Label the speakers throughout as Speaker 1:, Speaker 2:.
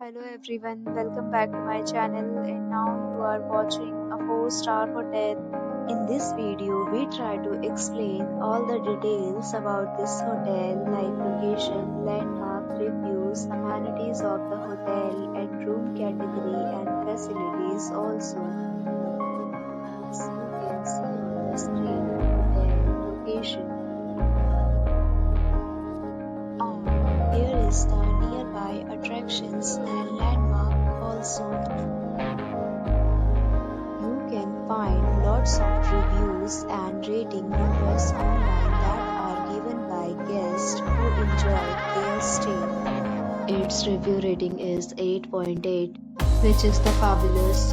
Speaker 1: Hello everyone, welcome back to my channel and now you are watching a 4-star hotel. In this video, we try to explain all the details about this hotel like location, landmark, reviews, amenities of the hotel and room category and facilities also. As you can see on the screen, hotel location. Here is the nearby attractions and landmark also. You can find lots of reviews and rating numbers online that are given by guests who enjoyed their stay. Its review rating is 8.8, which is the fabulous.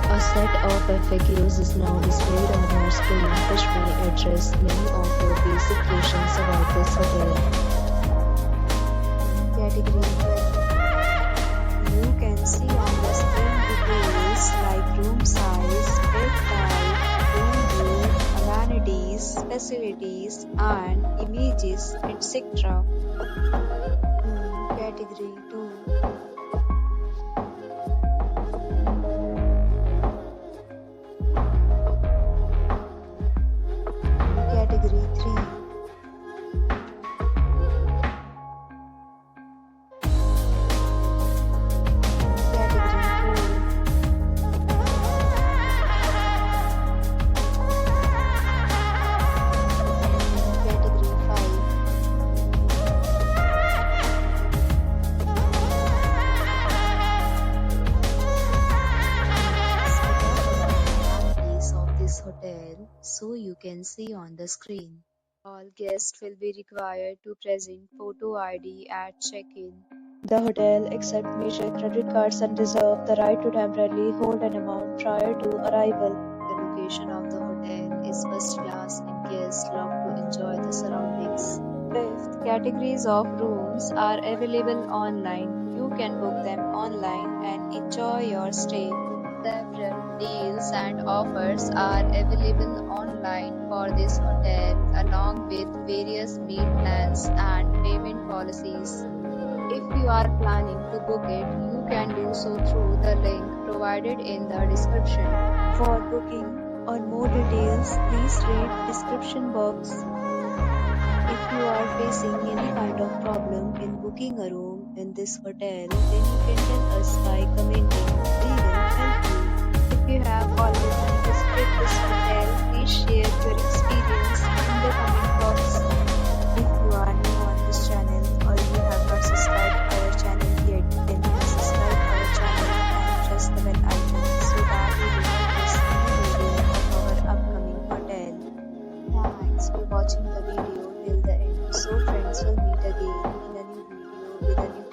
Speaker 1: A set of FAQs is now displayed on our screen which may address many of your basic questions about this hotel. Category 12. You can see on the screen details like room size, bed type, room view, amenities, facilities, and images, etc. Category 2. Category 3. Hotel, so you can see on the screen. All guests will be required to present photo ID at check-in. The hotel accepts major credit cards and reserves the right to temporarily hold an amount prior to arrival. The location of the hotel is first class and guests love to enjoy the surroundings. Fifth, categories of rooms are available online. You can book them online and enjoy your stay. Several deals and offers are available online for this hotel along with various meal plans and payment policies. If you are planning to book it, you can do so through the link provided in the description. For booking or more details, please read description box. If you are facing any kind of problem in booking a room in this hotel, then you can tell us by commenting. We will help you. If you have already visited this hotel, please share your experience in the comment box. If you are new on this channel or you have not subscribed our channel yet, then please subscribe our channel and press the bell icon so that you will not miss any video of our upcoming hotel. Thanks for watching the video till the end. So friends, will meet again in a new video with a new